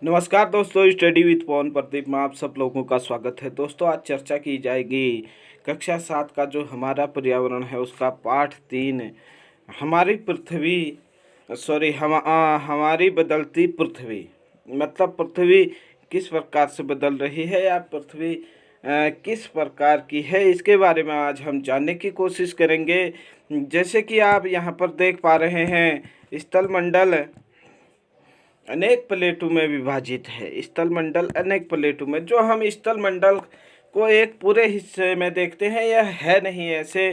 नमस्कार दोस्तों, study with पवन प्रदीप में आप सब लोगों का स्वागत है। दोस्तों, आज चर्चा की जाएगी कक्षा 7 का जो हमारा पर्यावरण है उसका पाठ 3 हमारी पृथ्वी हमारी बदलती पृथ्वी। मतलब पृथ्वी किस प्रकार से बदल रही है या पृथ्वी किस प्रकार की है, इसके बारे में आज हम जानने की कोशिश करेंगे। जैसे कि आप यहाँ पर देख पा रहे हैं, स्थलमंडल अनेक प्लेटों में विभाजित है। स्थलमंडल अनेक प्लेटों में, जो हम स्थलमंडल को एक पूरे हिस्से में देखते हैं यह है नहीं ऐसे,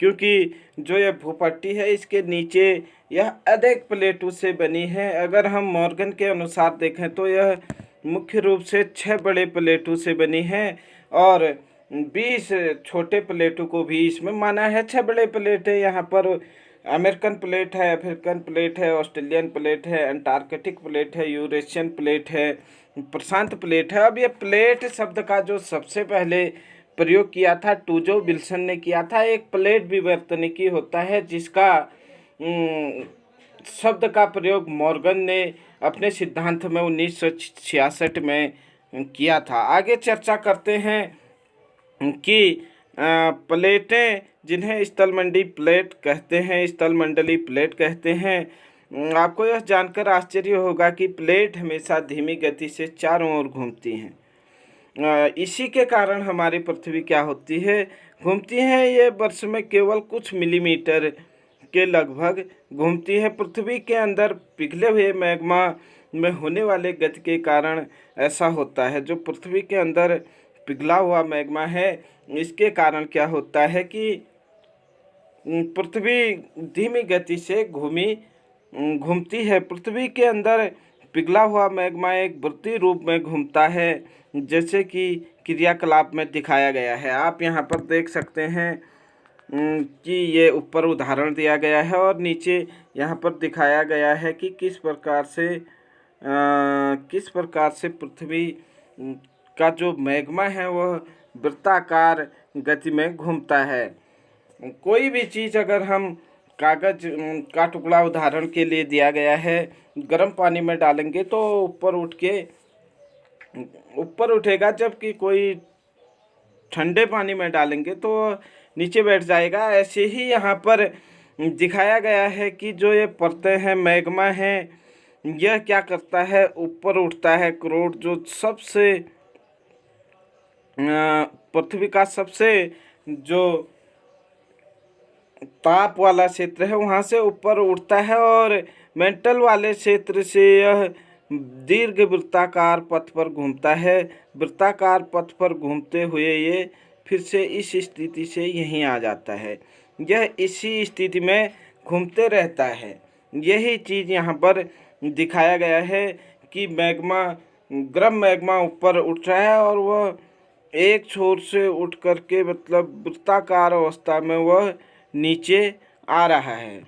क्योंकि जो यह भूपट्टी है इसके नीचे यह अनेक प्लेटों से बनी है। अगर हम मॉर्गन के अनुसार देखें तो यह मुख्य रूप से 6 बड़े प्लेटों से बनी है और 20 छोटे प्लेटों को भी इसमें माना है। 6 बड़े प्लेट है यहाँ पर। अमेरिकन प्लेट है, अफ्रीकन प्लेट है, ऑस्ट्रेलियन प्लेट है, अंटार्कटिक प्लेट है, यूरेशियन प्लेट है, प्रशांत प्लेट है। अब ये प्लेट शब्द का जो सबसे पहले प्रयोग किया था टूजो विल्सन ने किया था। एक प्लेट विवर्तनिकी होता है जिसका शब्द का प्रयोग मॉर्गन ने अपने सिद्धांत में 1966 में किया था। आगे चर्चा करते हैं कि प्लेटें जिन्हें स्थलमंडी प्लेट कहते हैं, स्थलमंडली प्लेट कहते हैं। आपको यह जानकर आश्चर्य होगा कि प्लेट हमेशा धीमी गति से चारों ओर घूमती हैं। इसी के कारण हमारी पृथ्वी क्या होती है, घूमती है। ये वर्ष में केवल कुछ मिलीमीटर के लगभग घूमती है। पृथ्वी के अंदर पिघले हुए मैग्मा में होने वाले गति के कारण ऐसा होता है। जो पृथ्वी के अंदर पिघला हुआ मैग्मा है, इसके कारण क्या होता है कि पृथ्वी धीमी गति से घूमती है। पृथ्वी के अंदर पिघला हुआ मैग्मा एक वृत्तीय रूप में घूमता है, जैसे कि क्रियाकलाप में दिखाया गया है। आप यहाँ पर देख सकते हैं कि ये ऊपर उदाहरण दिया गया है और नीचे यहाँ पर दिखाया गया है कि किस प्रकार से पृथ्वी का जो मैग्मा है वह वृत्ताकार गति में घूमता है। कोई भी चीज़ अगर हम कागज का टुकड़ा उदाहरण के लिए दिया गया है, गर्म पानी में डालेंगे तो ऊपर उठेगा, जबकि कोई ठंडे पानी में डालेंगे तो नीचे बैठ जाएगा। ऐसे ही यहाँ पर दिखाया गया है कि जो ये परतें हैं, मैग्मा है, यह क्या करता है, ऊपर उठता है। क्रोड जो सबसे पृथ्वी का सबसे जो ताप वाला क्षेत्र है वहाँ से ऊपर उठता है और मेंटल वाले क्षेत्र से यह दीर्घ वृत्ताकार पथ पर घूमता है। वृत्ताकार पथ पर घूमते हुए ये फिर से इस स्थिति से यहीं आ जाता है। यह इसी स्थिति में घूमते रहता है। यही चीज़ यहाँ पर दिखाया गया है कि मैग्मा, गर्म मैग्मा ऊपर उठ रहा है और वह एक छोर से उठ करके मतलब वृत्ताकार अवस्था में वह नीचे आ रहा है।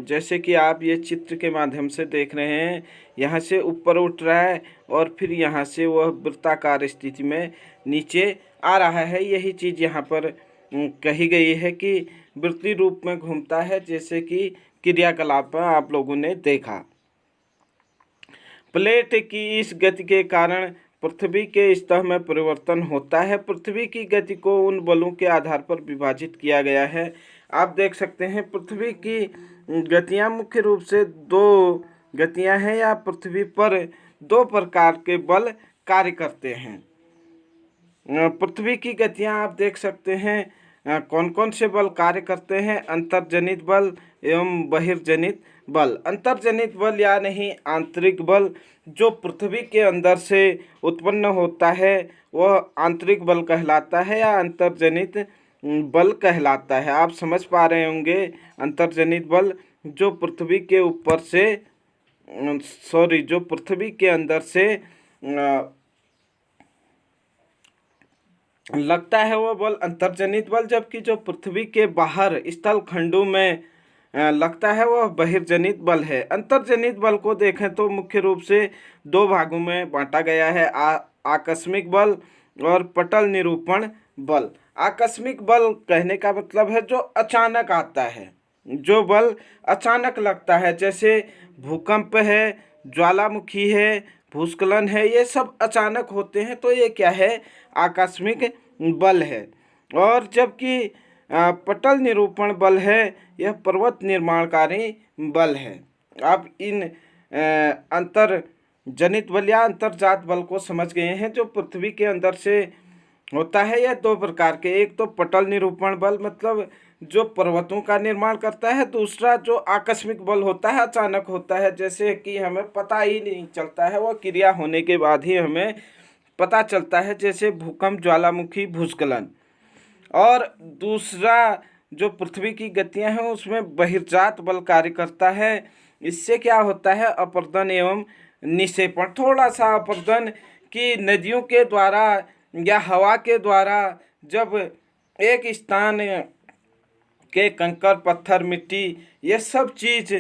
जैसे कि आप ये चित्र के माध्यम से देख रहे हैं, यहाँ से ऊपर उठ रहा है और फिर यहाँ से वह वृत्ताकार स्थिति में नीचे आ रहा है। यही चीज़ यहाँ पर कही गई है कि वृत्तीय रूप में घूमता है, जैसे कि क्रियाकलाप में आप लोगों ने देखा। प्लेट की इस गति के कारण पृथ्वी के सतह में परिवर्तन होता है। पृथ्वी की गति को उन बलों के आधार पर विभाजित किया गया है। आप देख सकते हैं पृथ्वी की गतियां मुख्य रूप से 2 गतियां हैं, या पृथ्वी पर 2 प्रकार के बल कार्य करते हैं। पृथ्वी की गतियां आप देख सकते हैं कौन कौन से बल कार्य करते हैं। अंतर्जनित बल एवं बहिर्जनित बल। अंतर्जनित बल या नहीं आंतरिक बल जो पृथ्वी के अंदर से उत्पन्न होता है वह आंतरिक बल कहलाता है या अंतर्जनित बल कहलाता है। आप समझ पा रहे होंगे, अंतर्जनित बल जो पृथ्वी के ऊपर से जो पृथ्वी के अंदर से लगता है वह बल अंतर्जनित बल, जबकि जो पृथ्वी के बाहर स्थल खंडों में लगता है वह बहिर्जनित बल है। अंतर्जनित बल को देखें तो मुख्य रूप से 2 भागों में बांटा गया है, आकस्मिक बल और पटल निरूपण बल। आकस्मिक बल कहने का मतलब है जो अचानक आता है, जो बल अचानक लगता है, जैसे भूकंप है, ज्वालामुखी है, भूस्खलन है, ये सब अचानक होते हैं, तो ये क्या है, आकस्मिक बल है। और जबकि पटल निरूपण बल है, यह पर्वत निर्माणकारी बल है। आप इन अंतर जनित बल या अंतर्जात बल को समझ गए हैं जो पृथ्वी के अंदर से होता है। यह दो प्रकार के, एक तो पटल निरूपण बल मतलब जो पर्वतों का निर्माण करता है, दूसरा जो आकस्मिक बल होता है, अचानक होता है, जैसे कि हमें पता ही नहीं चलता है, वह क्रिया होने के बाद ही हमें पता चलता है, जैसे भूकंप, ज्वालामुखी, भूस्खलन। और दूसरा जो पृथ्वी की गतियां हैं उसमें बहिर्जात बल कार्य करता है। इससे क्या होता है, अपरदन एवं निक्षेपण। थोड़ा सा अपरदन कि नदियों के द्वारा या हवा के द्वारा जब एक स्थान के कंकर, पत्थर, मिट्टी, ये सब चीज़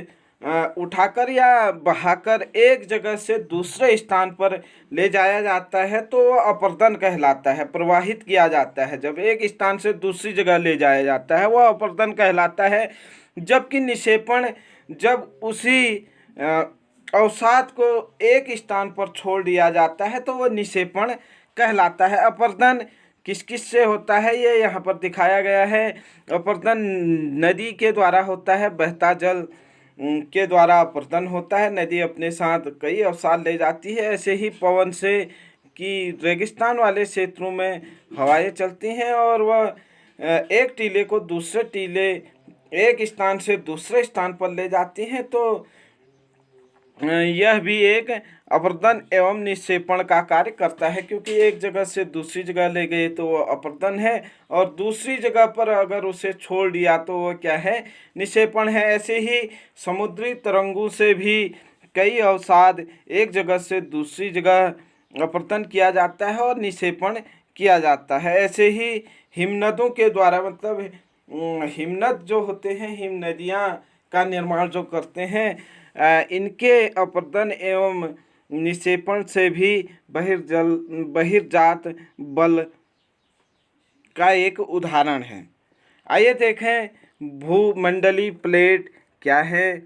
उठाकर या बहाकर एक जगह से दूसरे स्थान पर ले जाया जाता है, तो वह अपरदन कहलाता है, प्रवाहित किया जाता है। जब एक स्थान से दूसरी जगह ले जाया जाता है, वह अपरदन कहलाता है। जबकि निक्षेपण, जब उसी अवसाद को एक स्थान पर छोड़ दिया जाता है, तो वह निक्षेपण कहलाता है। अपरदन किस किस से होता है, ये यहाँ पर दिखाया गया है। अपरदन नदी के द्वारा होता है, बहता जल के द्वारा अपरदन होता है। नदी अपने साथ कई अवसाद ले जाती है। ऐसे ही पवन से कि रेगिस्तान वाले क्षेत्रों में हवाएं चलती हैं और वह एक टीले को दूसरे टीले, एक स्थान से दूसरे स्थान पर ले जाती हैं। तो यह भी एक अपरदन एवं निक्षेपण का कार्य करता है, क्योंकि एक जगह से दूसरी जगह ले गए तो वो अपरदन है, और दूसरी जगह पर अगर उसे छोड़ दिया तो वो क्या है, निक्षेपण है। ऐसे ही समुद्री तरंगों से भी कई अवसाद एक जगह से दूसरी जगह अपरदन किया जाता है और निक्षेपण किया जाता है। ऐसे ही हिमनदों के द्वारा, मतलब हिमनद जो होते हैं, हिम नदियाँ का निर्माण जो करते हैं, इनके अपरदन एवं निक्षेपण से भी बहिर्जात बल का एक उदाहरण है। आइए देखें भूमंडलीय प्लेट क्या है।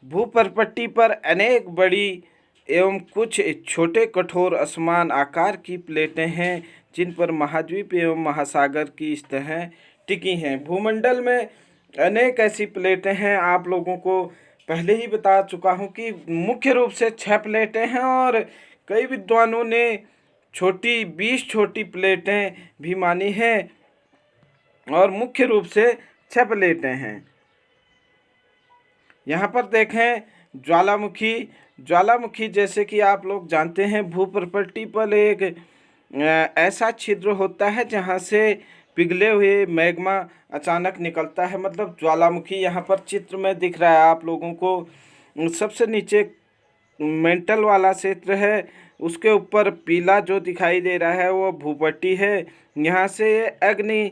भूपरपट्टी पर अनेक बड़ी एवं कुछ छोटे कठोर असमान आकार की प्लेटें हैं, जिन पर महाद्वीप एवं महासागर की सतहें टिकी हैं। भूमंडल में अनेक ऐसी प्लेटें हैं। आप लोगों को पहले ही बता चुका हूँ कि मुख्य रूप से 6 प्लेटें हैं, और कई विद्वानों ने 20 छोटी प्लेटें भी मानी हैं, और मुख्य रूप से 6 प्लेटें हैं। यहाँ पर देखें ज्वालामुखी जैसे कि आप लोग जानते हैं, भूपरपट्टी पर एक ऐसा छिद्र होता है जहाँ से पिघले हुए मैग्मा अचानक निकलता है। मतलब ज्वालामुखी यहाँ पर चित्र में दिख रहा है आप लोगों को। सबसे नीचे मेंटल वाला क्षेत्र है, उसके ऊपर पीला जो दिखाई दे रहा है वो भूपट्टी है। यहाँ से अग्नि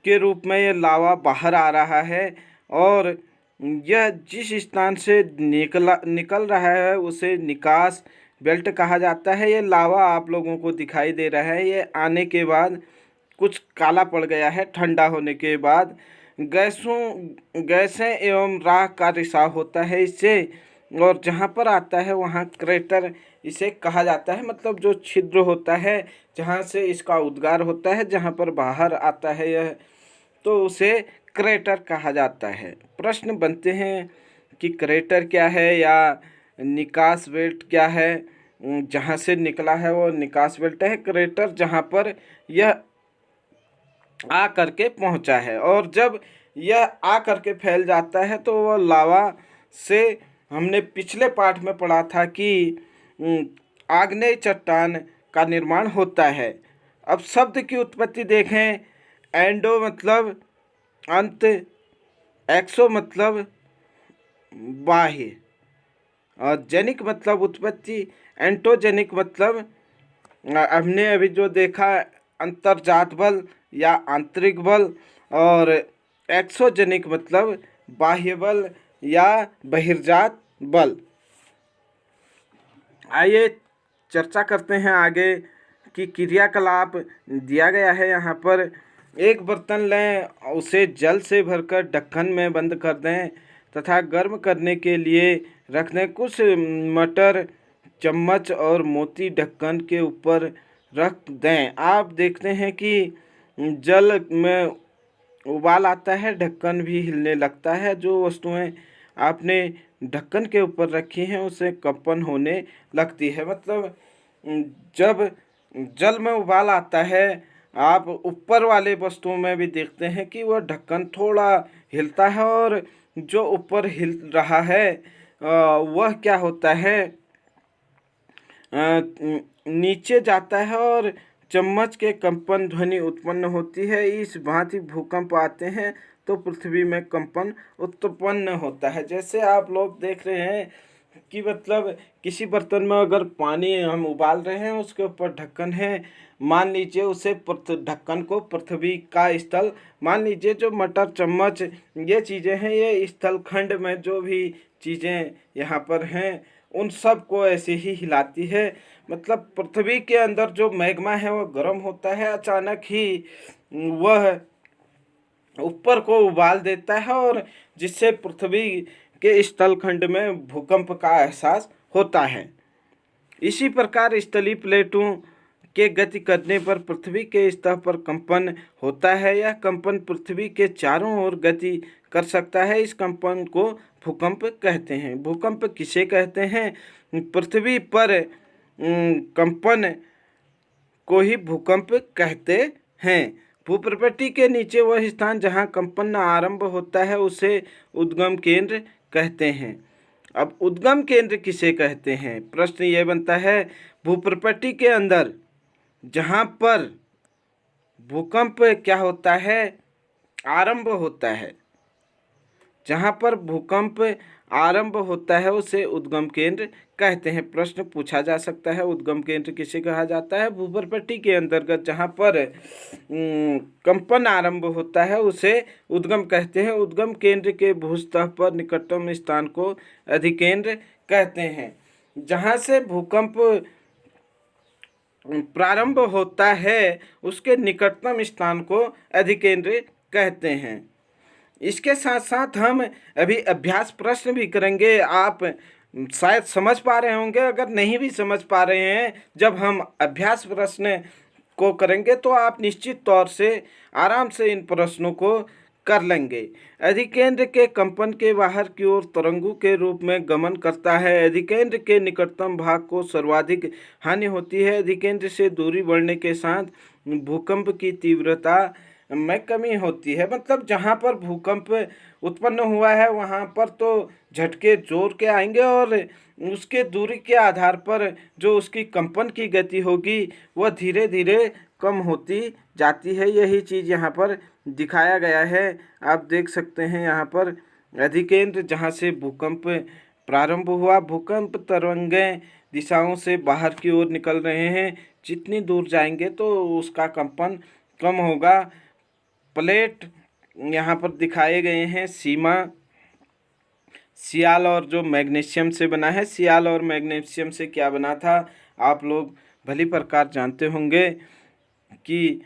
के रूप में ये लावा बाहर आ रहा है, और यह जिस स्थान से निकल रहा है उसे निकास बेल्ट कहा जाता है। ये लावा आप लोगों को दिखाई दे रहा है, ये आने के बाद कुछ काला पड़ गया है, ठंडा होने के बाद गैसें एवं राख का रिसाव होता है इससे, और जहाँ पर आता है वहाँ क्रेटर इसे कहा जाता है। मतलब जो छिद्र होता है जहाँ से इसका उद्गार होता है, जहाँ पर बाहर आता है यह, तो उसे क्रेटर कहा जाता है। प्रश्न बनते हैं कि क्रेटर क्या है या निकास बेल्ट क्या है। जहाँ से निकला है वो निकास बेल्ट है। क्रेटर जहाँ पर यह आ करके पहुँचा है, और जब यह आ करके फैल जाता है तो वह लावा से, हमने पिछले पाठ में पढ़ा था कि आग्नेय चट्टान का निर्माण होता है। अब शब्द की उत्पत्ति देखें। एंडो मतलब अंत, एक्सो मतलब बाह्य, और जेनिक मतलब उत्पत्ति, एंटोजेनिक मतलब हमने अभी जो देखा अंतर्जात बल या आंतरिक बल, और एक्सोजेनिक मतलब बाह्य बल या बहिर्जात बल। आइए चर्चा करते हैं आगे कि क्रियाकलाप दिया गया है। यहाँ पर एक बर्तन लें, उसे जल से भरकर ढक्कन में बंद कर दें तथा गर्म करने के लिए रख दें। कुछ मटर चम्मच और मोती ढक्कन के ऊपर रख दें। आप देखते हैं कि जल में उबाल आता है, ढक्कन भी हिलने लगता है। जो वस्तुएं आपने ढक्कन के ऊपर रखी हैं उसे कंपन होने लगती है। मतलब जब जल में उबाल आता है, आप ऊपर वाले वस्तुओं में भी देखते हैं कि वह ढक्कन थोड़ा हिलता है, और जो ऊपर हिल रहा है वह क्या होता है, नीचे जाता है और चम्मच के कंपन ध्वनि उत्पन्न होती है। इस भांति भूकंप आते हैं तो पृथ्वी में कंपन उत्पन्न होता है। जैसे आप लोग देख रहे हैं कि मतलब किसी बर्तन में अगर पानी हम उबाल रहे हैं, उसके ऊपर ढक्कन है, मान लीजिए उसे ढक्कन को पृथ्वी का स्थल मान लीजिए। जो मटर, चम्मच, ये चीज़ें हैं, ये स्थल खंड में जो भी चीज़ें यहाँ पर हैं उन सब को ऐसे ही हिलाती है। मतलब पृथ्वी के अंदर जो मैग्मा है वह गर्म होता है, अचानक ही वह ऊपर को उबाल देता है, और जिससे पृथ्वी के स्थलखंड में भूकंप का एहसास होता है। इसी प्रकार स्थलीय प्लेटों के गति करने पर पृथ्वी के सतह पर कंपन होता है। यह कंपन पृथ्वी के चारों ओर गति कर सकता है। इस कंपन को भूकंप कहते हैं। भूकंप किसे कहते हैं? पृथ्वी पर कंपन को ही भूकंप कहते हैं। भूप्रपट्टी के नीचे वह स्थान जहां कंपन आरंभ होता है उसे उद्गम केंद्र कहते हैं। अब उद्गम केंद्र किसे कहते हैं? प्रश्न ये बनता है, भूप्रपट्टी के अंदर जहां पर भूकंप क्या होता है, आरंभ होता है, जहां पर भूकंप आरंभ होता है उसे उद्गम केंद्र कहते हैं। प्रश्न पूछा जा सकता है, उद्गम केंद्र किसे कहा जाता है? भूप्रपट्टी के अंतर्गत जहां पर कंपन आरंभ होता है उसे उद्गम कहते हैं। उद्गम केंद्र के भूसतह पर निकटतम स्थान को अधिकेंद्र कहते हैं। जहां से भूकंप प्रारंभ होता है उसके निकटतम स्थान को अधिकेंद्र कहते हैं। इसके साथ साथ हम अभी अभ्यास प्रश्न भी करेंगे। आप शायद समझ पा रहे होंगे, अगर नहीं भी समझ पा रहे हैं, जब हम अभ्यास प्रश्न को करेंगे तो आप निश्चित तौर से आराम से इन प्रश्नों को कर लेंगे। अधिकेंद्र के कंपन के बाहर की ओर तरंगों के रूप में गमन करता है। अधिकेंद्र के निकटतम भाग को सर्वाधिक हानि होती है। अधिकेंद्र से दूरी बढ़ने के साथ भूकंप की तीव्रता में कमी होती है। मतलब जहाँ पर भूकंप उत्पन्न हुआ है वहाँ पर तो झटके जोर के आएंगे, और उसके दूरी के आधार पर जो उसकी कंपन की गति होगी वह धीरे धीरे कम होती जाती है। यही चीज़ यहाँ पर दिखाया गया है। आप देख सकते हैं यहाँ पर अधिकेंद्र जहाँ से भूकंप प्रारंभ हुआ, भूकंप तरंगें दिशाओं से बाहर की ओर निकल रहे हैं। जितनी दूर जाएंगे तो उसका कंपन कम होगा। प्लेट यहाँ पर दिखाए गए हैं। सीमा सियाल और जो मैग्नीशियम से बना है। सियाल और मैग्नीशियम से क्या बना था आप लोग भली प्रकार जानते होंगे कि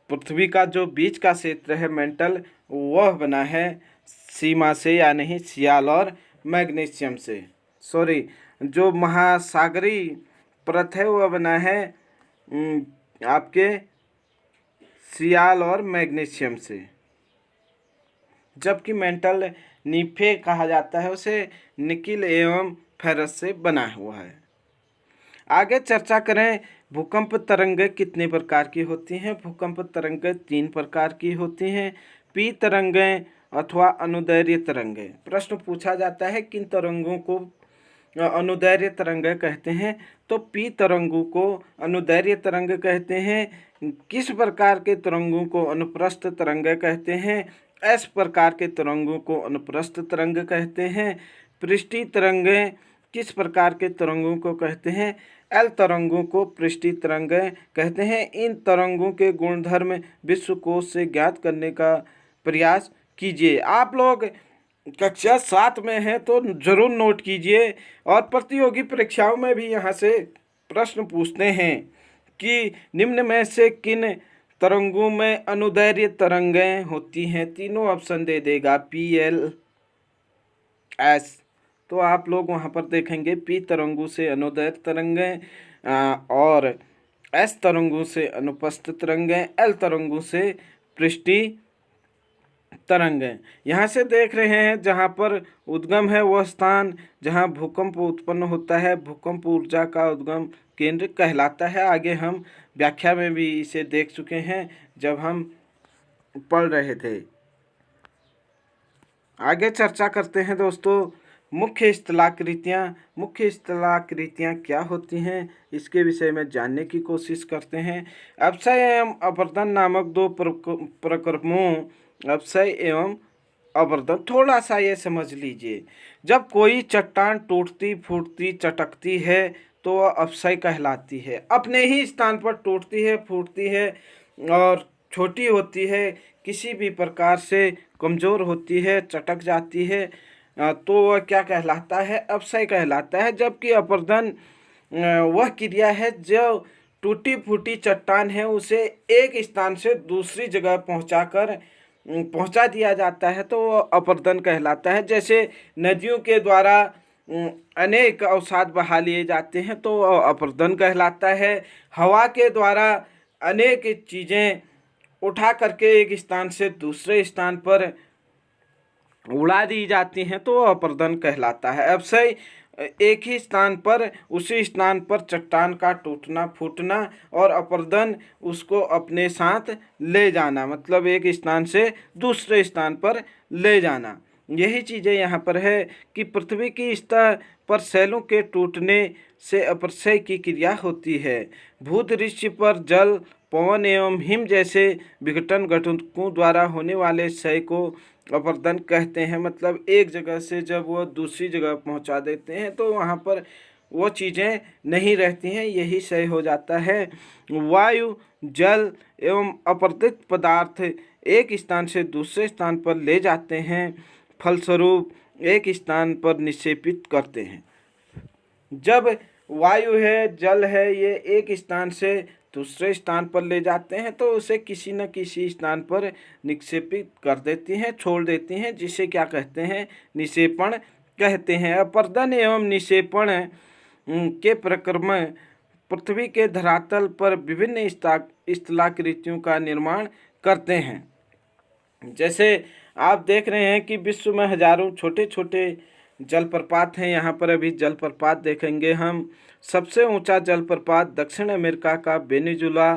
पृथ्वी का जो बीच का क्षेत्र है मेंटल, वह बना है सीमा से, या नहीं सियाल और मैग्नीशियम से। सॉरी, जो महासागरीय परत है वह बना है आपके सियाल और मैग्नीशियम से, जबकि मेंटल नीफे कहा जाता है उसे निकिल एवं फेरस से बना हुआ है। आगे चर्चा करें, भूकंप तरंगें कितने प्रकार की होती हैं? भूकंप तरंगें 3 प्रकार की होती हैं। पी तरंगें अथवा अनुदैर्घ्य तरंगें। प्रश्न पूछा जाता है किन तरंगों को अनुदैर्घ्य तरंगें कहते हैं? तो पी तरंगों को अनुदैर्घ्य तरंग कहते हैं। किस प्रकार के तरंगों को अनुप्रस्थ तरंग कहते हैं? एस प्रकार के तरंगों को अनुप्रस्थ तरंग कहते हैं। पृष्ठीय तरंगें किस प्रकार के तरंगों को कहते हैं? एल तरंगों को पृष्ठीय तरंगें कहते हैं। इन तरंगों के गुणधर्म विश्वकोश से ज्ञात करने का प्रयास कीजिए। आप लोग कक्षा 7 में हैं तो जरूर नोट कीजिए, और प्रतियोगी परीक्षाओं में भी यहाँ से प्रश्न पूछते हैं कि निम्न में से किन तरंगों में अनुदैर्घ्य तरंगें होती हैं? तीनों ऑप्शन दे देगा, पी, एल, एस तो आप लोग वहाँ पर देखेंगे पी तरंगों से अनुदैर्घ्य तरंगें और एस तरंगों से अनुपस्थित तरंगें, एल तरंगों से पृष्ठीय तरंगें। यहाँ से देख रहे हैं जहाँ पर उद्गम है वह स्थान जहाँ भूकंप उत्पन्न होता है, भूकंप ऊर्जा का उद्गम केंद्र कहलाता है। आगे हम व्याख्या में भी इसे देख चुके हैं जब हम पढ़ रहे थे। आगे चर्चा करते हैं दोस्तों मुख्य स्थलाकृतियाँ। मुख्य स्थलाकृतियाँ क्या होती हैं इसके विषय में जानने की कोशिश करते हैं। अपक्षय एवं अपर्दन नामक दो प्रक्रमों, अपक्षय एवं अपर्दन, थोड़ा सा ये समझ लीजिए। जब कोई चट्टान टूटती फूटती चटकती है तो वह अपक्षय कहलाती है। अपने ही स्थान पर टूटती है, फूटती है और छोटी होती है, किसी भी प्रकार से कमज़ोर होती है, चटक जाती है, तो वह क्या कहलाता है? अपक्षय कहलाता है। जबकि अपर्दन वह क्रिया है जो टूटी फूटी चट्टान है उसे एक स्थान से दूसरी जगह पहुंचा दिया जाता है, तो वह अपर्दन कहलाता है। जैसे नदियों के द्वारा अनेक अवसाद बहा लिए जाते हैं तो वह अपर्दन कहलाता है। हवा के द्वारा अनेक चीज़ें उठा करके एक स्थान से दूसरे स्थान पर उड़ा दी जाती हैं तो अपर्दन कहलाता है। अपक्षय एक ही स्थान पर उसी स्थान पर चट्टान का टूटना फूटना और अपर्दन उसको अपने साथ ले जाना, मतलब एक स्थान से दूसरे स्थान पर ले जाना। यही चीज़ें यहाँ पर है कि पृथ्वी की सतह पर शैलों के टूटने से अपक्षय की क्रिया होती है। भूदृश्य पर जल, पवन एवं हिम जैसे विघटन घटकों द्वारा होने वाले क्षय को अपर्दन कहते हैं। मतलब एक जगह से जब वह दूसरी जगह पहुंचा देते हैं तो वहाँ पर वो चीज़ें नहीं रहती हैं, यही क्षय हो जाता है। वायु, जल एवं अपरदित पदार्थ एक स्थान से दूसरे स्थान पर ले जाते हैं, फलस्वरूप एक स्थान पर निक्षेपित करते हैं। जब वायु है, जल है, ये एक स्थान से दूसरे स्थान पर ले जाते हैं तो उसे किसी न किसी स्थान पर निक्षेपित कर देती हैं, छोड़ देती हैं, जिसे क्या कहते हैं? निक्षेपण कहते हैं। अपर्दन एवं निक्षेपण के प्रक्रम पृथ्वी के धरातल पर विभिन्न स्थलाकृतियों का निर्माण करते हैं। जैसे आप देख रहे हैं कि विश्व में हजारों छोटे छोटे जलप्रपात हैं। यहाँ पर अभी जलप्रपात देखेंगे हम। सबसे ऊंचा जलप्रपात दक्षिण अमेरिका का वेनेजुला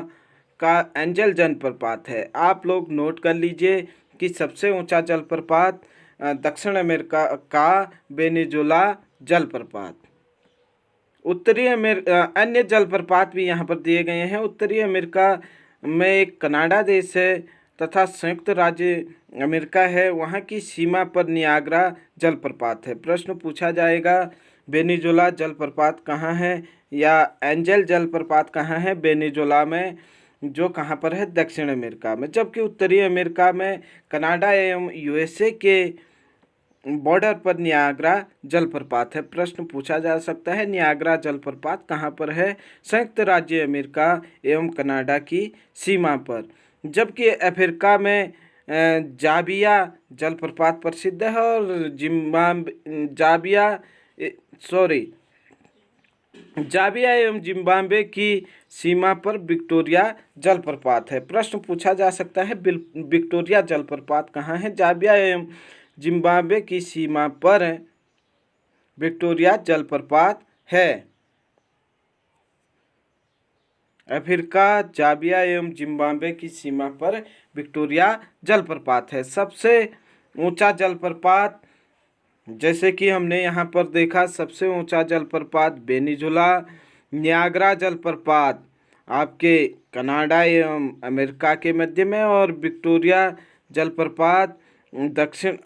का एंजल जलप्रपात है। आप लोग नोट कर लीजिए कि सबसे ऊंचा जलप्रपात दक्षिण अमेरिका का वेनेजुला जलप्रपात। उत्तरी अमेरिका अन्य जलप्रपात भी यहाँ पर दिए गए हैं। उत्तरी अमेरिका में एक कनाडा देश है तथा संयुक्त राज्य अमेरिका है, वहाँ की सीमा पर नियाग्रा जलप्रपात है। प्रश्न पूछा जाएगा वेनेजुला जलप्रपात कहाँ है या एंजल जलप्रपात कहाँ है? वेनेजुला में, जो कहाँ पर है? दक्षिण अमेरिका में। जबकि उत्तरी अमेरिका में कनाडा एवं यूएसए के बॉर्डर पर नियाग्रा जलप्रपात है। प्रश्न पूछा जा सकता है नियाग्रा जलप्रपात कहाँ पर है? संयुक्त राज्य अमेरिका एवं कनाडा की सीमा पर। जबकि अफ्रीका में जाबिया जलप्रपात प्रसिद्ध है और जाबिया एवं जिम्बाब्वे की सीमा पर विक्टोरिया जलप्रपात है। प्रश्न पूछा जा सकता है विक्टोरिया जलप्रपात कहाँ है? जाबिया एवं जिम्बाब्वे की सीमा पर विक्टोरिया जलप्रपात है। अफ्रीका, जाबिया एवं जिम्बाब्वे की सीमा पर विक्टोरिया जलप्रपात है। सबसे ऊंचा जलप्रपात, जैसे कि हमने यहाँ पर देखा, सबसे ऊंचा जलप्रपात वेनेजुला, नियाग्रा जलप्रपात आपके कनाडा एवं अमेरिका के मध्य में और विक्टोरिया जलप्रपात दक्षिण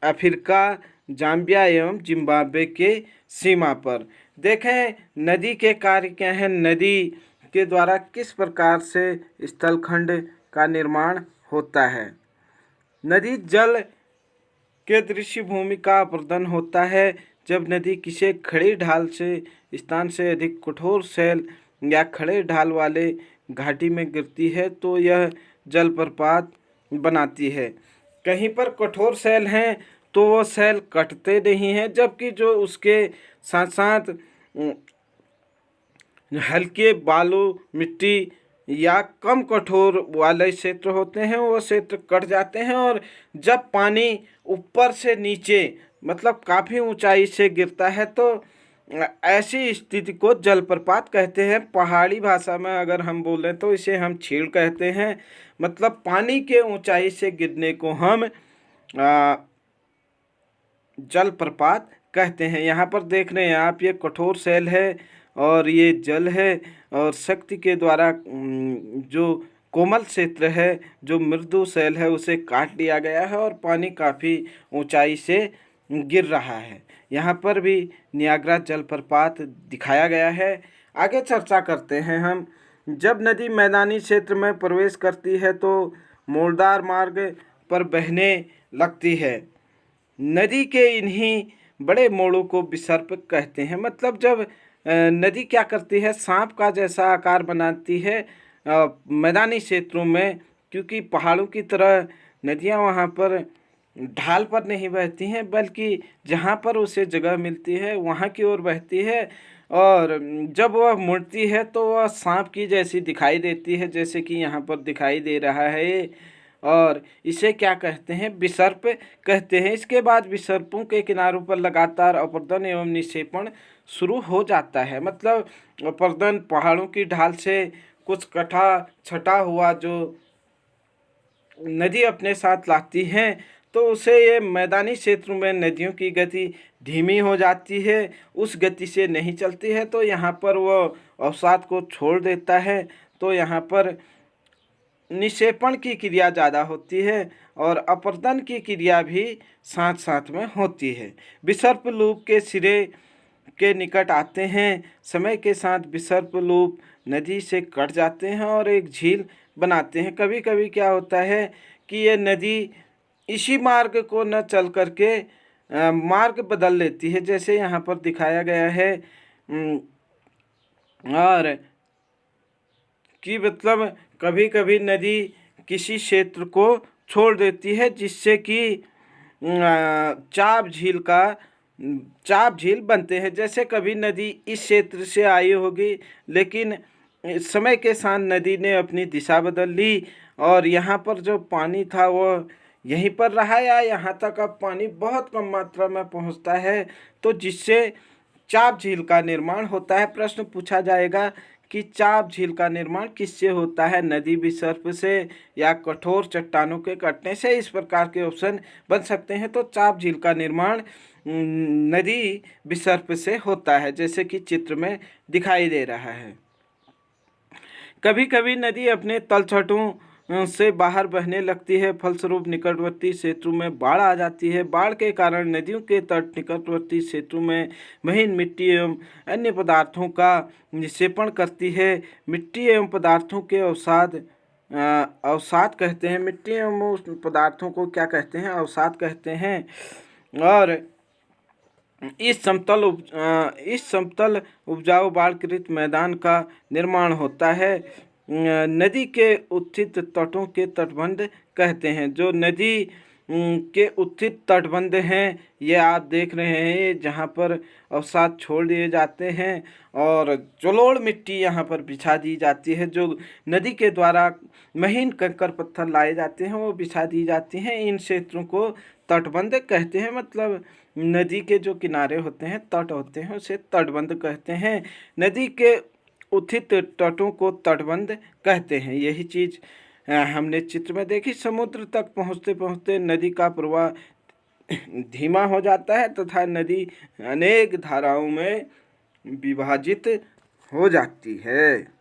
अफ्रीका, जाम्बिया एवं जिम्बाब्वे के सीमा पर। देखें नदी के कार्य क्या हैं, नदी के द्वारा किस प्रकार से स्थलखंड का निर्माण होता है। नदी जल के दृश्य भूमि का अपर्दन होता है। जब नदी किसी खड़ी ढाल से स्थान से अधिक कठोर शैल या खड़े ढाल वाले घाटी में गिरती है तो यह जलप्रपात बनाती है। कहीं पर कठोर शैल हैं तो वो सेल कटते नहीं हैं, जबकि जो उसके साथ साथ हल्के बालू मिट्टी या कम कठोर वाले क्षेत्र होते हैं वो क्षेत्र कट जाते हैं। और जब पानी ऊपर से नीचे मतलब काफ़ी ऊंचाई से गिरता है तो ऐसी स्थिति को जलप्रपात कहते हैं। पहाड़ी भाषा में अगर हम बोलें तो इसे हम छीड़ कहते हैं। मतलब पानी के ऊंचाई से गिरने को हम जलप्रपात कहते हैं। यहाँ पर देख रहे हैं आप, ये कठोर सेल है और ये जल है, और शक्ति के द्वारा जो कोमल क्षेत्र है, जो मृदु सेल है, उसे काट दिया गया है और पानी काफ़ी ऊंचाई से गिर रहा है। यहाँ पर भी नियाग्रा जलप्रपात दिखाया गया है। आगे चर्चा करते हैं हम। जब नदी मैदानी क्षेत्र में प्रवेश करती है तो मोड़दार मार्ग पर बहने लगती है। नदी के इन्हीं बड़े मोड़ों को विसर्प कहते हैं। मतलब जब नदी क्या करती है, सांप का जैसा आकार बनाती है मैदानी क्षेत्रों में, क्योंकि पहाड़ों की तरह नदियां वहां पर ढाल पर नहीं बहती हैं, बल्कि जहां पर उसे जगह मिलती है वहां की ओर बहती है। और जब वह मुड़ती है तो वह सांप की जैसी दिखाई देती है, जैसे कि यहाँ पर दिखाई दे रहा है। और इसे क्या कहते हैं, विसर्प कहते हैं। इसके बाद विसर्पों के किनारों पर लगातार अपर्दन एवं निक्षेपण शुरू हो जाता है। मतलब अपर्दन पहाड़ों की ढाल से कुछ कटा छटा हुआ जो नदी अपने साथ लाती हैं, तो उसे ये मैदानी क्षेत्रों में नदियों की गति धीमी हो जाती है, उस गति से नहीं चलती है, तो यहाँ पर वो अवसाद को छोड़ देता है। तो यहाँ पर निक्षेपण की क्रिया ज़्यादा होती है और अपर्दन की क्रिया भी साथ साथ में होती है। विसर्प लूप के सिरे के निकट आते हैं। समय के साथ विसर्प लूप नदी से कट जाते हैं और एक झील बनाते हैं। कभी कभी क्या होता है कि ये नदी इसी मार्ग को न चल करके मार्ग बदल लेती है, जैसे यहाँ पर दिखाया गया है। और कि मतलब कभी कभी नदी किसी क्षेत्र को छोड़ देती है, जिससे कि चाप झील बनते हैं। जैसे कभी नदी इस क्षेत्र से आई होगी, लेकिन समय के साथ नदी ने अपनी दिशा बदल ली और यहाँ पर जो पानी था वो यहीं पर रहा, या यहाँ तक अब पानी बहुत कम मात्रा में पहुँचता है, तो जिससे चाप झील का निर्माण होता है। प्रश्न पूछा जाएगा कि चाप झील का निर्माण किससे होता है, नदी विसर्प से या कठोर चट्टानों के कटने से। इस प्रकार के ऑप्शन बन सकते हैं। तो चाप झील का निर्माण नदी विसर्प से होता है, जैसे कि चित्र में दिखाई दे रहा है। कभी कभी नदी अपने तलछटों से बाहर बहने लगती है, फलस्वरूप निकटवर्ती क्षेत्रों में बाढ़ आ जाती है। बाढ़ के कारण नदियों के तट निकटवर्ती क्षेत्रों में महीन मिट्टी एवं अन्य पदार्थों का निक्षेपण करती है। मिट्टी एवं पदार्थों के अवसाद कहते हैं। मिट्टी एवं उस पदार्थों को क्या कहते हैं, अवसाद कहते हैं। और इस समतल उपजाऊ बाढ़कृत मैदान का निर्माण होता है। नदी के उत्थित तटों के तटबंध कहते हैं। जो नदी के उत्थित तटबंध हैं, ये आप देख रहे हैं, जहाँ पर अवसाद छोड़ दिए जाते हैं और जलोढ़ मिट्टी यहाँ पर बिछा दी जाती है। जो नदी के द्वारा महीन कंकड़ पत्थर लाए जाते हैं वो बिछा दी जाती हैं। इन क्षेत्रों को तटबंध कहते हैं। मतलब नदी के जो किनारे होते हैं, तट होते हैं, उसे तटबंध कहते हैं। नदी के उत्थित तटों को तटबंध कहते हैं। यही चीज़ हमने चित्र में देखी। समुद्र तक पहुँचते पहुँचते नदी का प्रवाह धीमा हो जाता है तथा नदी अनेक धाराओं में विभाजित हो जाती है,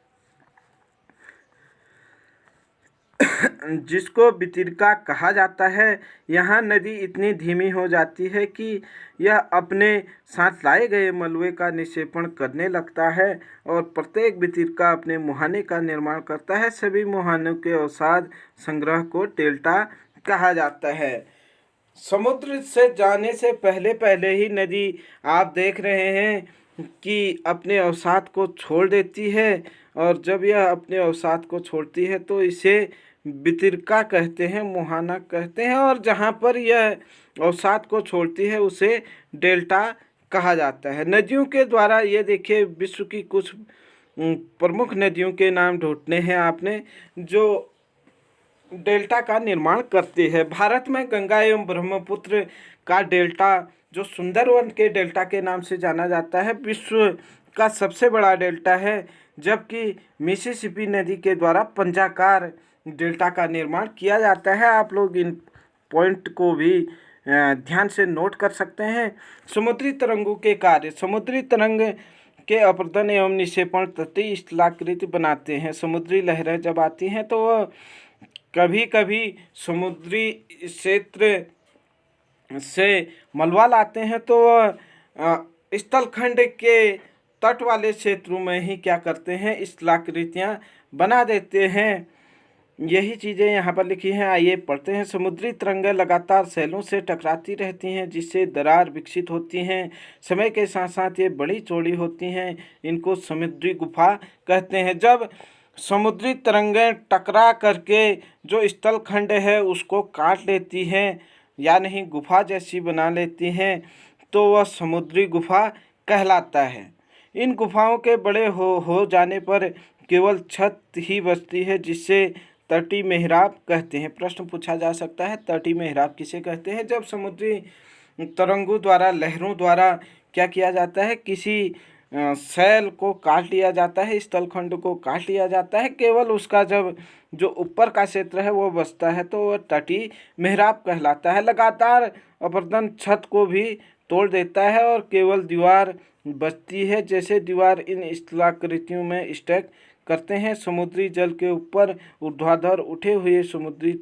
जिसको वितरिका कहा जाता है। यहाँ नदी इतनी धीमी हो जाती है कि यह अपने साथ लाए गए मलबे का निक्षेपण करने लगता है और प्रत्येक वितरिका अपने मुहाने का निर्माण करता है। सभी मुहानों के अवसाद संग्रह को डेल्टा कहा जाता है। समुद्र से जाने से पहले पहले ही नदी आप देख रहे हैं कि अपने अवसाद को छोड़ देती है, और जब यह अपने अवसाद को छोड़ती है तो इसे वितरिका कहते हैं, मुहाना कहते हैं, और जहाँ पर यह अवसाद को छोड़ती है उसे डेल्टा कहा जाता है। नदियों के द्वारा ये देखिए विश्व की कुछ प्रमुख नदियों के नाम ढूंढने हैं आपने जो डेल्टा का निर्माण करती है। भारत में गंगा एवं ब्रह्मपुत्र का डेल्टा जो सुंदरवन के डेल्टा के नाम से जाना जाता है विश्व का सबसे बड़ा डेल्टा है, जबकि मिसिसिपी नदी के द्वारा पंजाकार डेल्टा का निर्माण किया जाता है। आप लोग इन पॉइंट को भी ध्यान से नोट कर सकते हैं। समुद्री तरंगों के कार्य। समुद्री तरंग के अपरदन एवं निक्षेपण तटीय स्थलाकृति बनाते हैं। समुद्री लहरें जब आती हैं तो वह कभी कभी समुद्री क्षेत्र से मलबा लाते हैं तो वह स्थलखंड के तट वाले क्षेत्रों में ही क्या करते हैं, स्थलाकृतियाँ बना देते हैं। यही चीज़ें यहाँ पर लिखी हैं, आइए पढ़ते हैं। समुद्री तरंगें लगातार सैलों से टकराती रहती हैं जिससे दरार विकसित होती हैं। समय के साथ साथ ये बड़ी चौड़ी होती हैं, इनको समुद्री गुफा कहते हैं। जब समुद्री तरंगें टकरा करके जो स्थलखंड है उसको काट लेती हैं या नहीं गुफा जैसी बना लेती हैं तो वह समुद्री गुफा कहलाता है। इन गुफाओं के बड़े हो जाने पर केवल छत ही बचती है जिससे तटीय मेहराब कहते हैं। प्रश्न पूछा जा सकता है तटीय मेहराब किसे कहते हैं? जब समुद्री तरंगों द्वारा लहरों द्वारा क्या किया जाता है, किसी शैल को काट लिया जाता है, स्थलखंड को काट लिया जाता है, केवल उसका जब जो ऊपर का क्षेत्र है वो बचता है तो वह तटीय मेहराब कहलाता है। लगातार अपरदन छत को भी तोड़ देता है और केवल दीवार बचती है, जैसे दीवार इन स्थलाकृतियों में स्टैक करते हैं। समुद्री जल के ऊपर ऊर्ध्वाधर उठे हुए समुद्री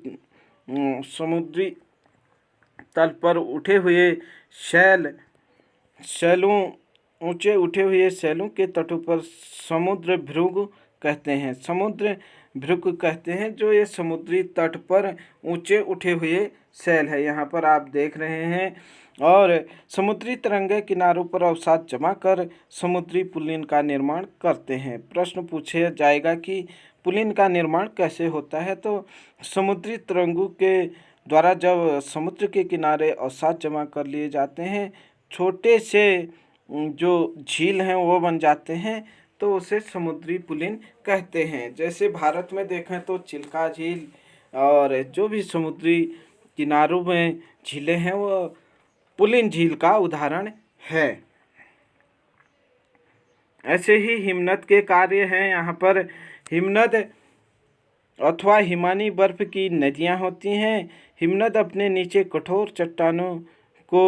तल पर उठे हुए शैलों ऊंचे उठे हुए शैलों के तटों पर समुद्र भृंग कहते हैं। समुद्र भृंग कहते हैं जो ये समुद्री तट पर ऊंचे उठे हुए शैल है, यहाँ पर आप देख रहे हैं। और समुद्री तरंगे किनारों पर अवसाद जमा कर समुद्री पुलिन का निर्माण करते हैं। प्रश्न पूछा जाएगा कि पुलिन का निर्माण कैसे होता है, तो समुद्री तरंगों के द्वारा जब समुद्र के किनारे अवसाद जमा कर लिए जाते हैं, छोटे से जो झील हैं वो बन जाते हैं तो उसे समुद्री पुलिन कहते हैं। जैसे भारत में देखें तो चिल्का झील और जो भी समुद्री किनारों में झीलें हैं वो पुलिन झील का उदाहरण है। ऐसे ही हिमनद के कार्य हैं। यहाँ पर हिमनद अथवा हिमानी बर्फ की नदियाँ होती हैं। हिमनद अपने नीचे कठोर चट्टानों को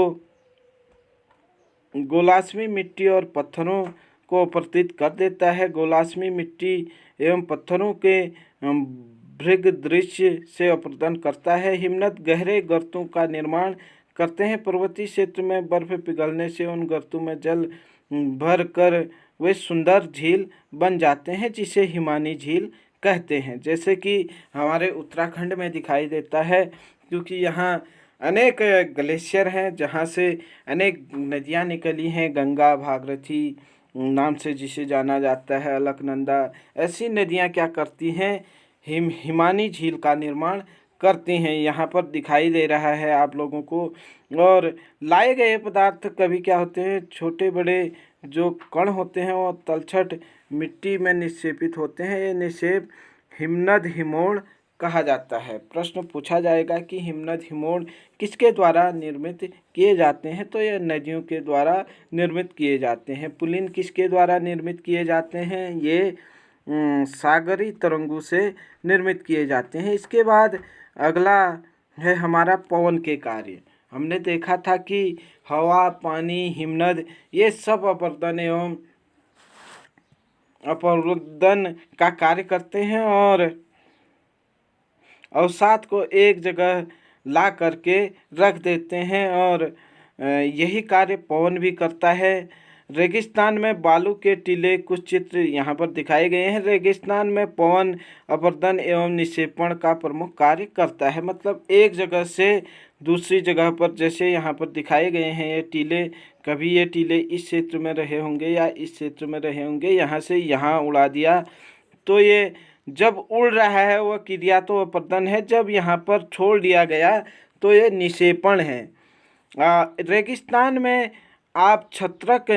गोलाश्मी मिट्टी और पत्थरों को अपवर्तित कर देता है। गोलाश्मी मिट्टी एवं पत्थरों के भृग दृश्य से अपवर्तन करता है। हिमनद गहरे गर्तों का निर्माण करते हैं। पर्वतीय क्षेत्र में बर्फ पिघलने से उन गर्तों में जल भर कर वे सुंदर झील बन जाते हैं जिसे हिमानी झील कहते हैं। जैसे कि हमारे उत्तराखंड में दिखाई देता है, क्योंकि यहाँ अनेक ग्लेशियर हैं जहाँ से अनेक नदियाँ निकली हैं। गंगा, भागीरथी नाम से जिसे जाना जाता है, अलकनंदा, ऐसी नदियाँ क्या करती हैं, हिमानी झील का निर्माण करती हैं। यहाँ पर दिखाई दे रहा है आप लोगों को। और लाए गए पदार्थ कभी क्या होते हैं, छोटे बड़े जो कण होते हैं वो तलछट मिट्टी में निक्षेपित होते हैं। ये निक्षेप हिमनद हिमोड़ कहा जाता है। प्रश्न पूछा जाएगा कि हिमनद हिमोड़ किसके द्वारा निर्मित किए जाते हैं, तो ये नदियों के द्वारा निर्मित किए जाते हैं। पुलिन किसके द्वारा निर्मित किए जाते हैं, ये सागरी तरंगों से निर्मित किए जाते हैं। इसके बाद अगला है हमारा पवन के कार्य। हमने देखा था कि हवा, पानी, हिमनद ये सब अपरदन एवं अपरदन का कार्य करते हैं और अवसाद को एक जगह ला करके रख देते हैं, और यही कार्य पवन भी करता है। रेगिस्तान में बालू के टीले, कुछ चित्र यहाँ पर दिखाए गए हैं। रेगिस्तान में पवन अपरदन एवं निक्षेपण का प्रमुख कार्य करता है। मतलब एक जगह से दूसरी जगह पर, जैसे यहाँ पर दिखाए गए हैं ये टीले, कभी ये टीले इस क्षेत्र में रहे होंगे या इस क्षेत्र में रहे होंगे, यहाँ से यहाँ उड़ा दिया तो ये जब उड़ रहा है वह क्रिया तो अपरदन है, जब यहाँ पर छोड़ दिया गया तो ये निक्षेपण है। रेगिस्तान में आप छत्रक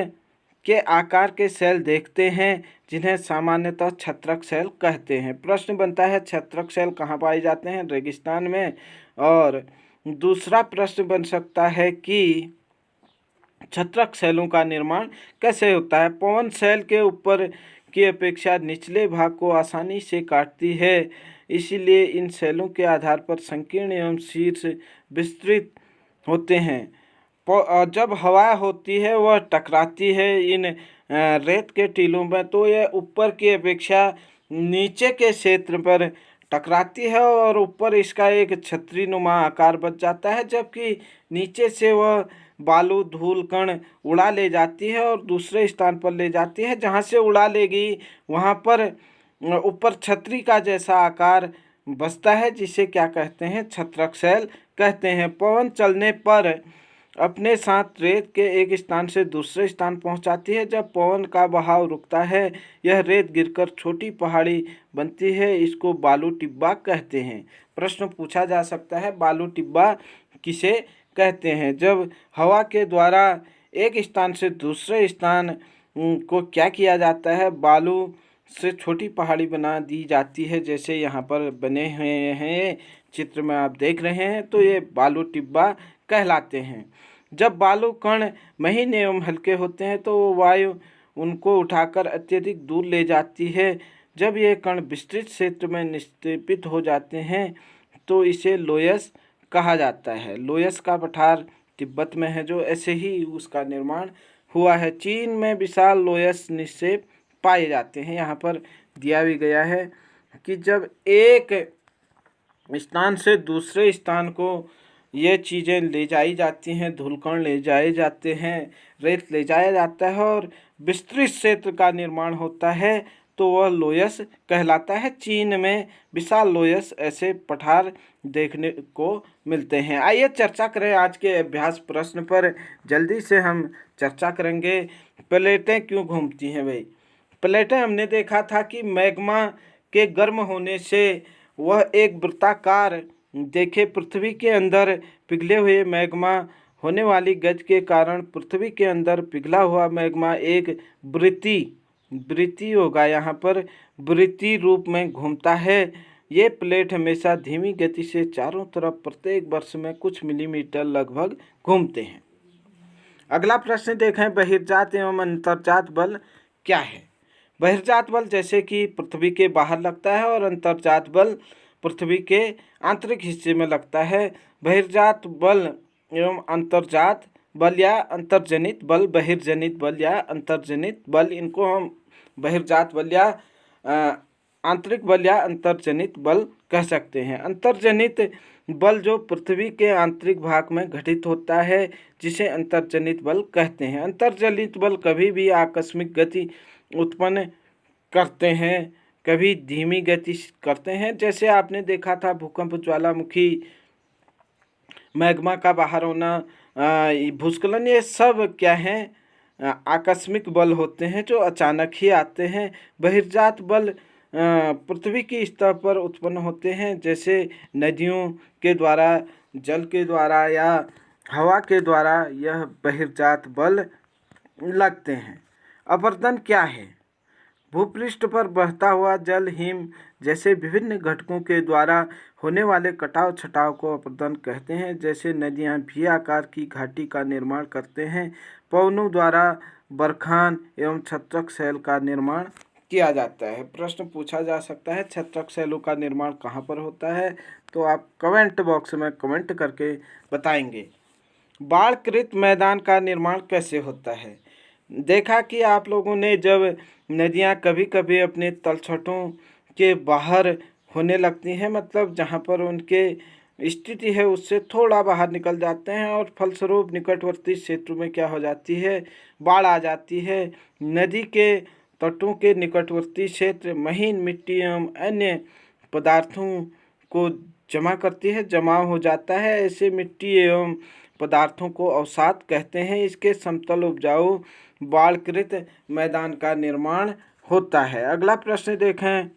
के आकार के सेल देखते हैं जिन्हें सामान्यतः छत्रक सेल कहते हैं। प्रश्न बनता है छत्रक सेल कहाँ पाए जाते हैं? रेगिस्तान में। और दूसरा प्रश्न बन सकता है कि छत्रक सेलों का निर्माण कैसे होता है? पवन सेल के ऊपर की अपेक्षा निचले भाग को आसानी से काटती है, इसीलिए इन सेलों के आधार पर संकीर्ण एवं शीर्ष विस्तृत होते हैं। जब हवा होती है वह टकराती है इन रेत के टीलों में, तो यह ऊपर की अपेक्षा नीचे के क्षेत्र पर टकराती है और ऊपर इसका एक छतरी नुमा आकार बच जाता है, जबकि नीचे से वह बालू धूल कण उड़ा ले जाती है और दूसरे स्थान पर ले जाती है। जहाँ से उड़ा लेगी वहाँ पर ऊपर छतरी का जैसा आकार बचता है, जिसे क्या कहते हैं? छत्रक सेल कहते हैं। पवन चलने पर अपने साथ रेत के एक स्थान से दूसरे स्थान पहुंचाती है। जब पवन का बहाव रुकता है यह रेत गिरकर छोटी पहाड़ी बनती है, इसको बालू टिब्बा कहते हैं। प्रश्न पूछा जा सकता है बालू टिब्बा किसे कहते हैं? जब हवा के द्वारा एक स्थान से दूसरे स्थान को क्या किया जाता है? बालू से छोटी पहाड़ी बना दी जाती है, जैसे यहाँ पर बने हुए हैं चित्र में आप देख रहे हैं, तो ये बालू टिब्बा कहलाते हैं। जब बालू कण महीन एवं हल्के होते हैं तो वायु उनको उठाकर अत्यधिक दूर ले जाती है। जब ये कण विस्तृत क्षेत्र में निक्षेपित हो जाते हैं तो इसे लोयस कहा जाता है। लोयस का पठार तिब्बत में है, जो ऐसे ही उसका निर्माण हुआ है। चीन में विशाल लोयस निक्षेप पाए जाते हैं। यहाँ पर दिया भी गया है कि जब एक स्थान से दूसरे स्थान को ये चीज़ें ले जाई जाती हैं, धूलकण ले जाए जाते हैं, रेत ले जाया जाता है और विस्तृत क्षेत्र का निर्माण होता है, तो वह लोयस कहलाता है। चीन में विशाल लोयस ऐसे पठार देखने को मिलते हैं। आइए चर्चा करें आज के अभ्यास प्रश्न पर। जल्दी से हम चर्चा करेंगे। प्लेटें क्यों घूमती हैं भाई? प्लेटें हमने देखा था कि मैग्मा के गर्म होने से वह एक वृत्ताकार देखे पृथ्वी के अंदर पिघले हुए मैग्मा होने वाली गज के कारण पृथ्वी के अंदर पिघला हुआ मैग्मा एक वृत्ति होगा, यहाँ पर वृत्ति रूप में घूमता है। ये प्लेट हमेशा धीमी गति से चारों तरफ प्रत्येक वर्ष में कुछ मिलीमीटर लगभग घूमते हैं। अगला प्रश्न देखें, बहिर्जात एवं अंतर्जात बल क्या है? बहिर्जात बल जैसे कि पृथ्वी के बाहर लगता है और अंतर्जात बल पृथ्वी के आंतरिक हिस्से में लगता है। बहिर्जात बल एवं अंतर्जात बल या अंतर्जनित बल, बहिर्जनित बल या अंतर्जनित बल, इनको हम बहिर्जात बल या आंतरिक बल या अंतर्जनित बल कह सकते हैं। अंतर्जनित बल जो पृथ्वी के आंतरिक भाग में घटित होता है, जिसे अंतर्जनित बल कहते हैं। अंतर्जनित बल कभी भी आकस्मिक गति उत्पन्न करते हैं, कभी धीमी गति करते हैं। जैसे आपने देखा था भूकंप, ज्वालामुखी, मैग्मा का बाहर होना, भूस्खलन, ये सब क्या हैं? आकस्मिक बल होते हैं जो अचानक ही आते हैं। बहिर्जात बल पृथ्वी की सतह पर उत्पन्न होते हैं, जैसे नदियों के द्वारा, जल के द्वारा या हवा के द्वारा यह बहिर्जात बल लगते हैं। अपरदन क्या है? भूपृष्ठ पर बहता हुआ जल, हिम जैसे विभिन्न घटकों के द्वारा होने वाले कटाव छटाव को अपरदन कहते हैं। जैसे नदियाँ भी आकार की घाटी का निर्माण करते हैं। पवनों द्वारा बरखान एवं छत्रक सेल का निर्माण किया जाता है। प्रश्न पूछा जा सकता है छत्रक सेलों का निर्माण कहाँ पर होता है? तो आप कमेंट बॉक्स में कमेंट करके बताएंगे। बाढ़कृत मैदान का निर्माण कैसे होता है? देखा कि आप लोगों ने जब नदियाँ कभी कभी अपने तलछटों के बाहर होने लगती हैं, मतलब जहाँ पर उनके स्थिति है उससे थोड़ा बाहर निकल जाते हैं और फलस्वरूप निकटवर्ती क्षेत्रों में क्या हो जाती है? बाढ़ आ जाती है। नदी के तटों के निकटवर्ती क्षेत्र महीन मिट्टी एवं अन्य पदार्थों को जमा करती है, जमाव हो जाता है। ऐसे मिट्टी एवं पदार्थों को अवसाद कहते हैं। इसके समतल उपजाऊ बाढ़कृत मैदान का निर्माण होता है। अगला प्रश्न देखें,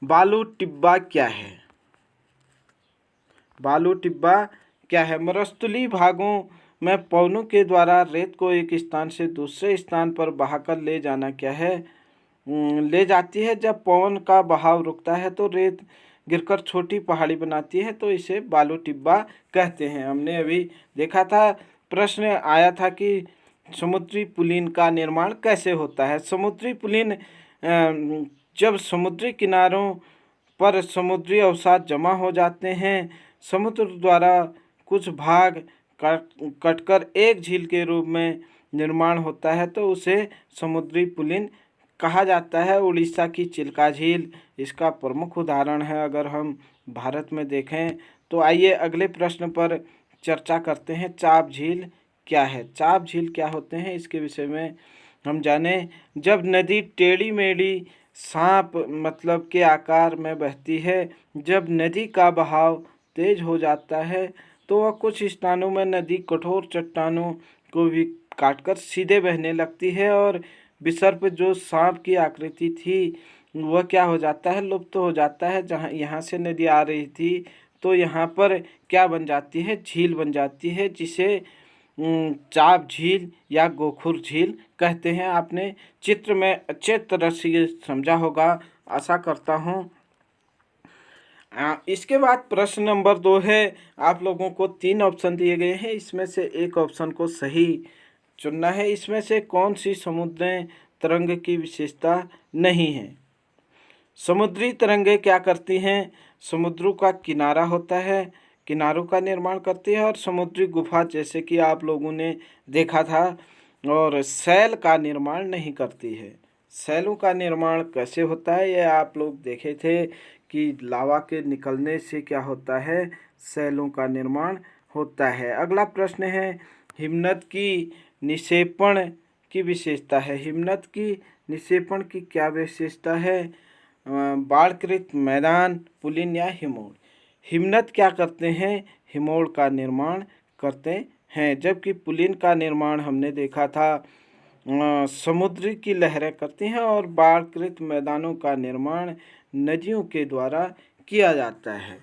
बालू टिब्बा क्या है? बालू टिब्बा क्या है? मरुस्थलीय भागों में पवनों के द्वारा रेत को एक स्थान से दूसरे स्थान पर बहाकर ले जाना क्या है? ले जाती है। जब पवन का बहाव रुकता है तो रेत गिरकर छोटी पहाड़ी बनाती है, तो इसे बालू टिब्बा कहते हैं। हमने अभी देखा था, प्रश्न आया था कि समुद्री पुलिन का निर्माण कैसे होता है। समुद्री पुलिन जब समुद्री किनारों पर समुद्री अवसाद जमा हो जाते हैं, समुद्र द्वारा कुछ भाग कटकर एक झील के रूप में निर्माण होता है, तो उसे समुद्री पुलिन कहा जाता है। उड़ीसा की चिल्का झील इसका प्रमुख उदाहरण है। अगर हम भारत में देखें तो आइए अगले प्रश्न पर चर्चा करते हैं। चाप झील क्या है? चाप झील क्या होते हैं, इसके विषय में हम जाने। जब नदी टेढ़ी मेढ़ी सांप मतलब के आकार में बहती है, जब नदी का बहाव तेज हो जाता है, तो वह कुछ स्थानों में नदी कठोर चट्टानों को भी काटकर सीधे बहने लगती है, और विसर्प जो सांप की आकृति थी वह क्या हो जाता है? लुप्त हो जाता है। जहाँ यहाँ से नदी आ रही थी तो यहाँ पर क्या बन जाती है? झील बन जाती है, जिसे चाप झील या गोखुर झील कहते हैं। आपने चित्र में अच्छे तरह से ये समझा होगा, आशा करता हूँ। इसके बाद प्रश्न नंबर 2 है। आप लोगों को 3 ऑप्शन दिए गए हैं, इसमें से एक ऑप्शन को सही चुनना है। इसमें से कौन सी समुद्री तरंग की विशेषता नहीं है? समुद्री तरंगें क्या करती हैं? समुद्रों का किनारा होता है, किनारों का निर्माण करती है, और समुद्री गुफा जैसे कि आप लोगों ने देखा था, और सैल का निर्माण नहीं करती है। सैलों का निर्माण कैसे होता है, ये आप लोग देखे थे कि लावा के निकलने से क्या होता है? सैलों का निर्माण होता है। अगला प्रश्न है, हिमनद की निक्षेपण की विशेषता है। हिमनद की निक्षेपण की क्या विशेषता है? बाढ़कृत मैदान, पुलिन या हिमोड़। हिमनद क्या करते हैं? हिमोड़ का निर्माण करते हैं, जबकि पुलिन का निर्माण हमने देखा था समुद्र की लहरें करती हैं, और बाढ़कृत मैदानों का निर्माण नदियों के द्वारा किया जाता है।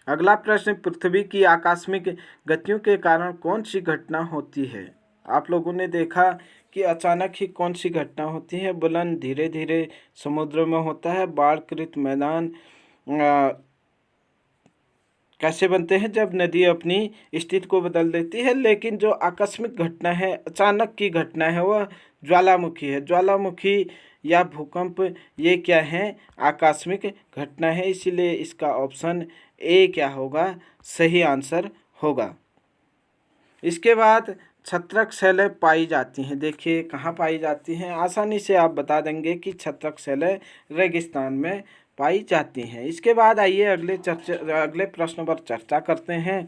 अगला प्रश्न, पृथ्वी की आकस्मिक गतियों के कारण कौन सी घटना होती है? आप लोगों ने देखा कि अचानक ही कौन सी घटना होती है? बुलंद धीरे धीरे समुद्र में होता है। बाढ़कृत मैदान कैसे बनते हैं? जब नदी अपनी स्थिति को बदल देती है। लेकिन जो आकस्मिक घटना है, अचानक की घटना है, वह ज्वालामुखी है। ज्वालामुखी या भूकंप, ये क्या है? आकस्मिक घटना है। इसीलिए इसका ऑप्शन ए क्या होगा? सही आंसर होगा। इसके बाद छत्रक शैलें पाई जाती हैं। देखिए कहाँ पाई जाती हैं, आसानी से आप बता देंगे कि छत्रक शैलें रेगिस्तान में पाई जाती हैं। इसके बाद आइए अगले प्रश्न पर चर्चा करते हैं।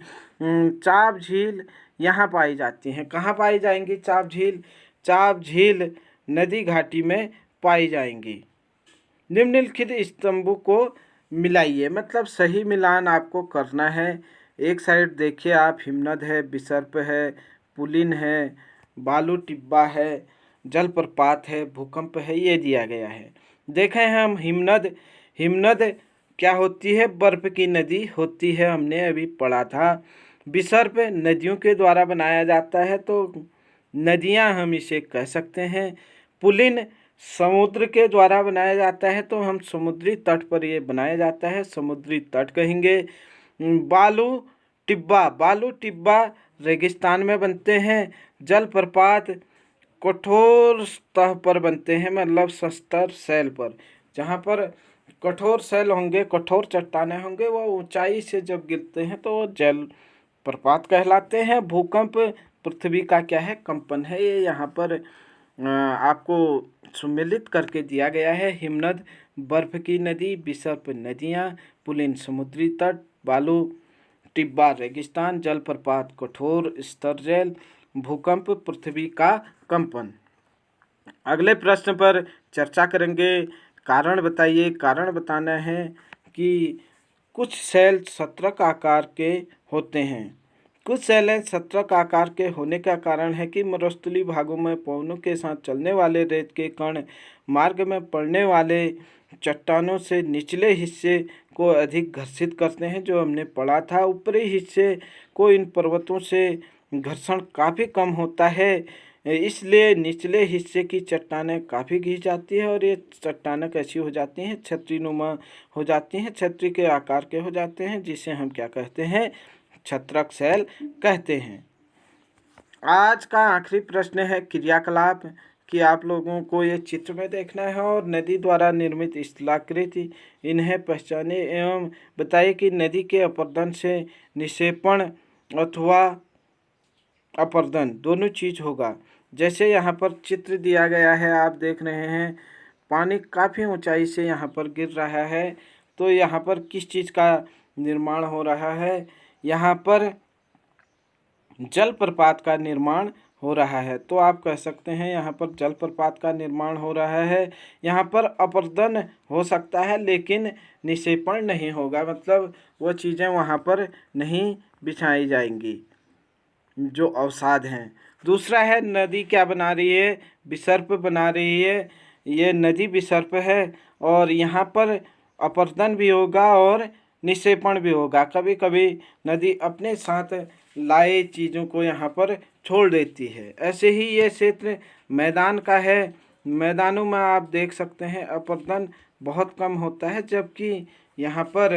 चाप झील यहाँ पाई जाती हैं। कहाँ पाई जाएंगी चाप झील? चाप झील नदी घाटी में पाई जाएंगी। निम्नलिखित स्तंभों को मिलाइए, मतलब सही मिलान आपको करना है। एक साइड देखिए आप, हिमनद है, विसर्प है, पुलिन है, बालू टिब्बा है, जलप्रपात है, भूकंप है, ये दिया गया है। देखें हम हिमनद, हिमनद क्या होती है? बर्फ की नदी होती है, हमने अभी पढ़ा था। विसर्प नदियों के द्वारा बनाया जाता है, तो नदियां हम इसे कह सकते हैं। पुलिन समुद्र के द्वारा बनाया जाता है, तो हम समुद्री तट पर ये बनाया जाता है, समुद्री तट कहेंगे। बालू टिब्बा, बालू टिब्बा रेगिस्तान में बनते हैं। जलप्रपात कठोर सतह पर बनते हैं, मतलब सस्तर शैल पर। जहाँ पर कठोर शैल होंगे, कठोर चट्टानें होंगे, वह ऊंचाई से जब गिरते हैं तो वो जल प्रपात कहलाते हैं। भूकंप पृथ्वी का क्या है? कंपन है। ये यहाँ पर आपको सम्मिलित करके दिया गया है। हिमनद बर्फ की नदी, विसर्प नदियाँ, पुलिन समुद्री तट, बालू टिब्बा रेगिस्तान, जलप्रपात कठोर स्तरजल, भूकंप पृथ्वी का कंपन। अगले प्रश्न पर चर्चा करेंगे। कारण बताइए। कारण बताना है कि कुछ सेल छत्रक आकार के होते हैं, कुछ शैलें सत्रक आकार के होने का कारण है कि मरुस्थलीय भागों में पवनों के साथ चलने वाले रेत के कण मार्ग में पड़ने वाले चट्टानों से निचले हिस्से को अधिक घर्षित करते हैं, जो हमने पढ़ा था। ऊपरी हिस्से को इन पर्वतों से घर्षण काफ़ी कम होता है, इसलिए निचले हिस्से की चट्टानें काफ़ी घिस जाती है और ये चट्टानें कैसी हो जाती हैं, छतरीनुमा हो जाती हैं, छतरी के आकार के हो जाते हैं, जिसे हम क्या कहते हैं, छत्रक शैल कहते हैं। आज का आखिरी प्रश्न है क्रियाकलाप, कि आप लोगों को ये चित्र में देखना है और नदी द्वारा निर्मित स्थलाकृति इन्हें पहचाने एवं बताइए कि नदी के अपर्दन से निक्षेपण अथवा अपर्दन दोनों चीज़ होगा। जैसे यहाँ पर चित्र दिया गया है, आप देख रहे हैं पानी काफ़ी ऊंचाई से यहाँ पर गिर रहा है, तो यहाँ पर किस चीज़ का निर्माण हो रहा है, यहाँ पर जलप्रपात का निर्माण हो रहा है। तो आप कह सकते हैं यहाँ पर जलप्रपात का निर्माण हो रहा है। यहाँ पर अपर्दन हो सकता है लेकिन निक्षेपण नहीं होगा, मतलब वो चीज़ें वहाँ पर नहीं बिछाई जाएंगी जो अवसाद हैं। दूसरा है नदी क्या बना रही है, विसर्प बना रही है। ये नदी विसर्प है और यहाँ पर अपर्दन भी होगा और निक्षेपण भी होगा। कभी कभी नदी अपने साथ लाए चीज़ों को यहाँ पर छोड़ देती है। ऐसे ही ये क्षेत्र मैदान का है। मैदानों में आप देख सकते हैं अपर्दन बहुत कम होता है, जबकि यहाँ पर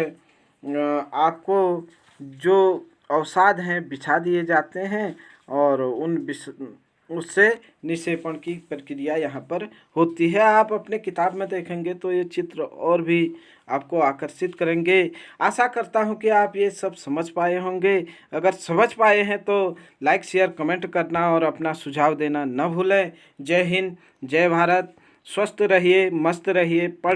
आपको जो अवसाद हैं बिछा दिए जाते हैं और उससे निक्षेपण की प्रक्रिया यहाँ पर होती है। आप अपने किताब में देखेंगे तो ये चित्र और भी आपको आकर्षित करेंगे। आशा करता हूँ कि आप ये सब समझ पाए होंगे। अगर समझ पाए हैं तो लाइक शेयर कमेंट करना और अपना सुझाव देना न भूलें। जय हिंद, जय भारत। स्वस्थ रहिए, मस्त रहिए, पढ़